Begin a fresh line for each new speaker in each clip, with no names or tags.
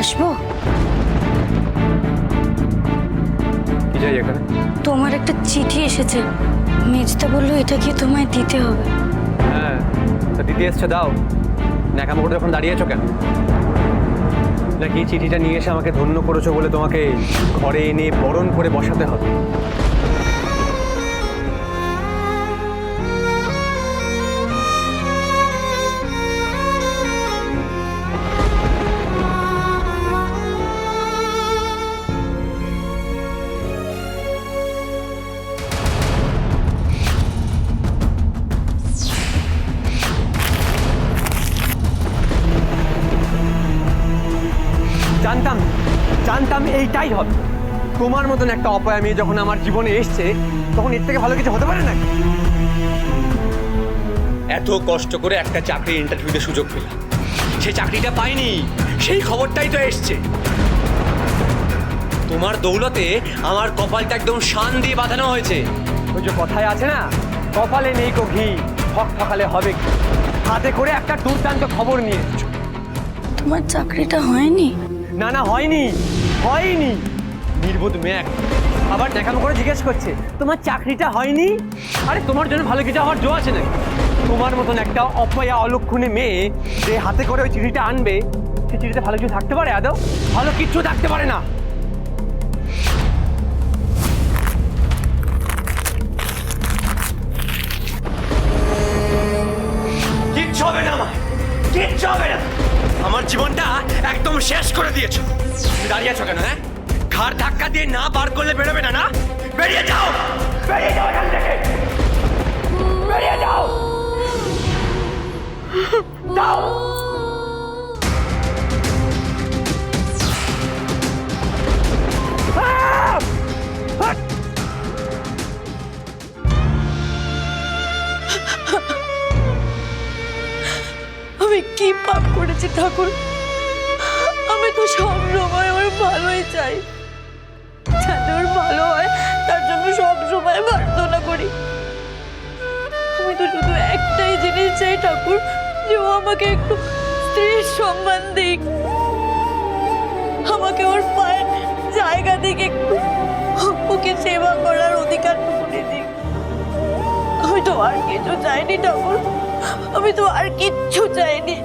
আসবো?
কি চাই এখানে?
তোমার একটা চিঠি এসেছে, মেজদা বললো এটা কি তোমায় দিতে হবে।
হ্যাঁ, তা দিদি এসছে, দাও। ন্যাকামো করে যখন দাঁড়িয়েছো কেন? নাকি চিঠিটা নিয়ে এসে আমাকে ধন্য করেছো বলে তোমাকে ঘরে এনে বরণ করে বসাতে হবে? জানতাম জানতাম এইটাই হবে। তোমার মতন একটা অপয়া মেয়ে যখন আমার জীবনে এসছে, তখন এর থেকে ভালো কিছু হতে পারে না। এত কষ্ট করে একটা চাকরির ইন্টারভিউতে সুযোগ পেলাম, সেই চাকরিটা পাইনি, সেই খবরটাই তো এসছে। তোমার দৌলতে আমার কপালটা একদম শান দিয়ে বাঁধানো হয়েছে। ওই যে কথায় আছে না, কপালে নেই কো ঘি, ফক ফকালে হবে কি। হাতে করে একটা দুর্দান্ত খবর নিয়ে এসছো।
তোমার চাকরিটা হয়নি?
না না, হয়নি হয়নি। নির্বোধ মেয়ে আবার দেখানো করে জিজ্ঞেস করছে তোমার চাকরিটা হয়নি। আরে তোমার জন্য ভালো কিছু হওয়ার জো আছে নাকি? তোমার মতন একটা অপয়া অলক্ষণে মেয়ে যে হাতে করে ওই চিঠিটা আনবে, সেই চিঠিতে ভালো কিছু থাকতে পারে? আদৌ ভালো কিচ্ছু থাকতে পারে না। কিচ্ছু হবে না আমার, কিচ্ছু হবে না। আমার জীবনটা একদম শেষ করে দিয়েছো। তুমি দাঁড়িয়ে আছো কেন? হ্যাঁ, ঘাড় ধাক্কা দিয়ে না বার করলে বেরোবে না। না, বেরিয়ে যাও, বেরিয়ে যাও এখান থেকে, বেরিয়ে যাও, যাও।
আমি কি পাপ করেছি ঠাকুর? আমি তো সব সময় ওর ভালোই চাই, যাতে ওর ভালো হয় তার জন্য সব সময় প্রার্থনা করি। আমি তো শুধু একটাই জিনিস চাই ঠাকুর, যে ও আমাকে একটু স্ত্রীর সম্মান দিক, আমাকে ওর পায়ের জায়গা দিক, একটু ওকে সেবা করার অধিকারটুকু দিক। আমি তো আর কিছু চাইনি ঠাকুর, আমি তো আর কিচ্ছু চাইনি।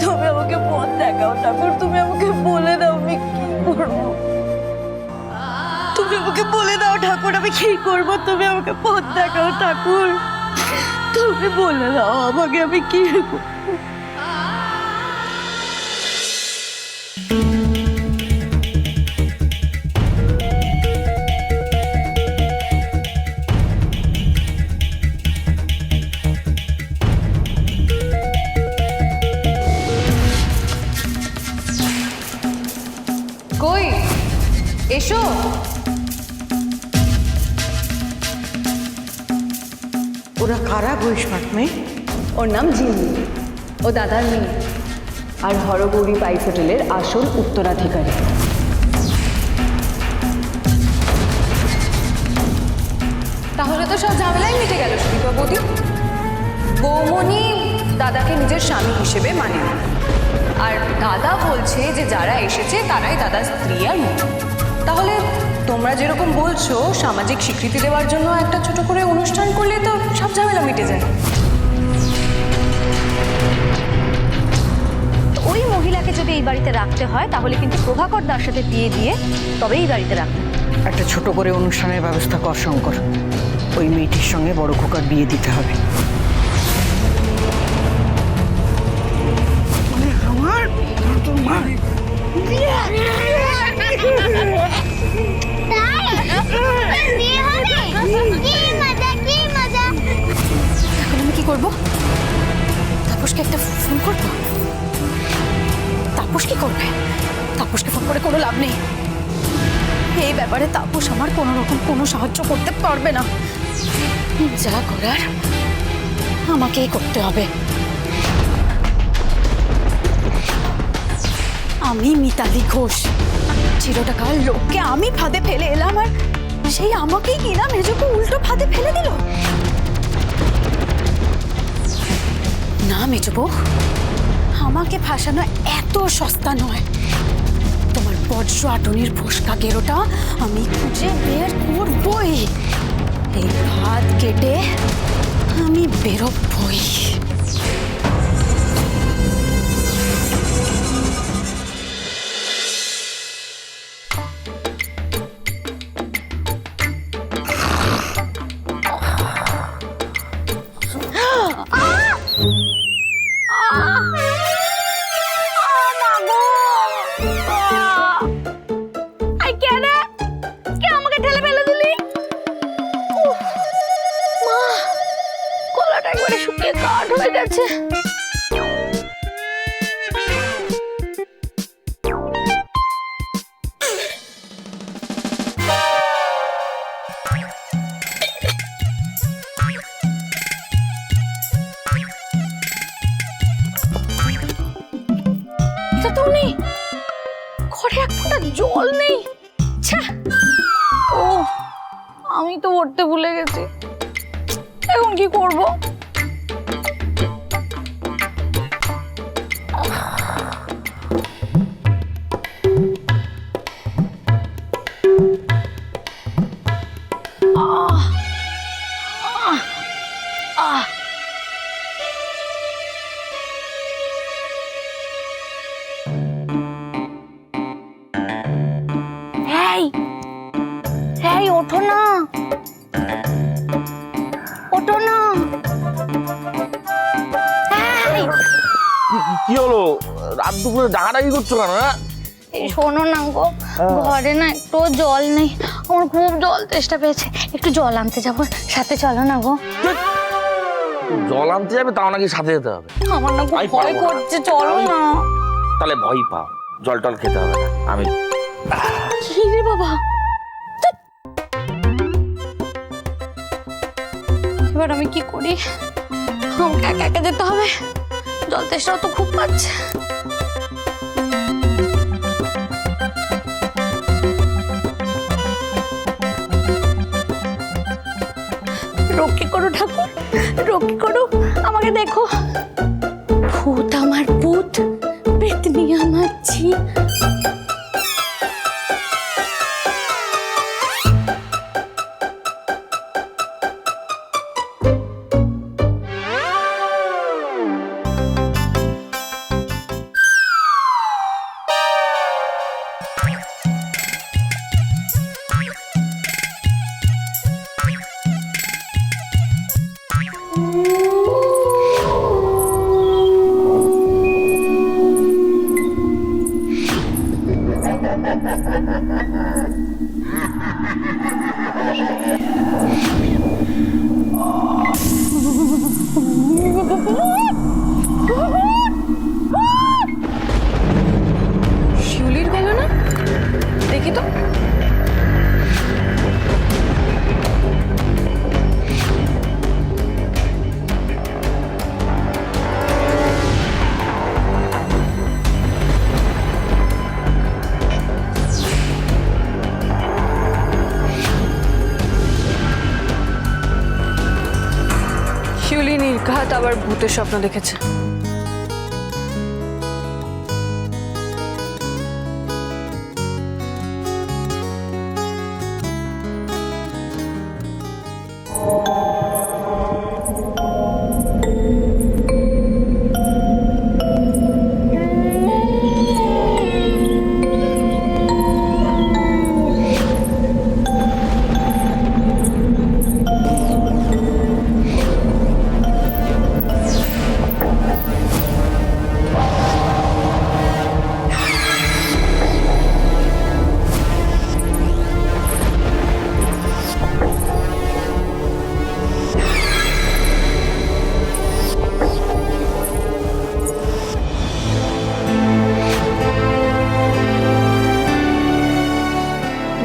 তুমি আমাকে পথ দেখাও ঠাকুর, তুমি আমাকে বলে দাও আমি কি করবো। তুমি আমাকে বলে দাও ঠাকুর আমি কি করবো, তুমি আমাকে পথ দেখাও ঠাকুর, তুমি বলে দাও আমাকে আমি কি করবো।
কই এসো।
ওরা কারা বৈষ্ণব মেয়ে?
ওর নাম জিম্মি, ও দাদার মেয়ে আর হরগৌরী পাইস হোটেলের আসল উত্তরাধিকারী। তাহলে তো সব ঝামেলাই মিটে গেল সুদীপা বৌদি। বৌমনি দাদাকে নিজের স্বামী হিসেবে মানে, আর দাদা বলছে যে যারা এসেছে তারাই দাদার স্ত্রী আর মেয়ে। তাহলে তোমরা যেরকম বলছো সামাজিক স্বীকৃতি দেওয়ার জন্য একটা ছোট করে অনুষ্ঠান করলে তো সব ঝামেলা মিটে যায়।
ওই মহিলাকে যদি এই বাড়িতে রাখতে হয় তাহলে কিন্তু প্রভাকর দার সাথে বিয়ে দিয়ে তবে এই বাড়িতে রাখতে।
একটা ছোট করে অনুষ্ঠানের ব্যবস্থা কর শঙ্কর। ওই মেয়েটির সঙ্গে বড় খোকার বিয়ে দিতে হবে।
এখন আমি কি করবো? তাপসকে একটা ফোন করবো। তাপস কি করবে? তাপসকে ফোন করে কোনো লাভ নেই। এই ব্যাপারে তাপস আমার কোনো রকম কোনো সাহায্য করতে পারবে না। যা করার আমাকেই করতে হবে। আমি মিতালি ঘোষ, চিরটাকার লোককে আমি ফাঁদে ফেলে এলাম, আর সেই আমাকেই কিনা মেজোকে উল্টো ফাঁদে ফেলে দিল। না মেজো বউ, আমাকে ফাঁসানো এত সস্তা নয়। বজ্র আটনির ফোসকা গেরোটা আমি খুঁজে বের করবই। এই ভাত কেটে আমি বেরোবই।
গলাটা একবারে শুকিয়ে কাঠ হয়ে গেছে। তুমি ঘরে এক ফোঁটা জল নেই। ছ্যা! ও আমি তো উঠতে ভুলে গেছি, এখন কি করব? এই ওঠো না, ওঠো না। এই,
কি হলো? রাত দুপুরে ডাকাডাকি করছো কেন?
এই শোনো না গো, ঘরে না একটু জল নেই, আমার খুব জল তেষ্টা পেয়েছে, একটু জল আনতে যাবো, সাথে চলো না গো।
জল আনতে যাবে তাও নাকি সাথে যেতে হবে?
আমার না খুব
আমি
ভয়
পারবো না।
করছে, চলো না।
তাহলে ভয় পাও, জল টল খেতে হবে না। আমি
কি রে বাবা, এবার আমি কি করি? আমাকে একা একা যেতে হবে, জল তেষ্টাও তো খুব পাচ্ছে। রক্ষে করো ঠাকুর, রক্ষে করো, আমাকে দেখো। ভূত আমার ভূত, পেতনি আমার ঝি।
শিউলির গলা না, দেখি তো। শিউলি নির্ঘাত আবার ভূতের স্বপ্ন দেখেছে।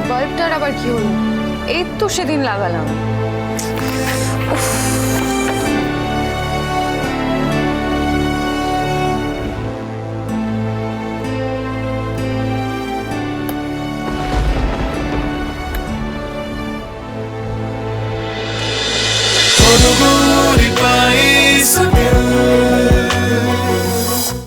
বাল্বটার আবার কি হলো? এই তো সেদিন লাগালাম। উফ,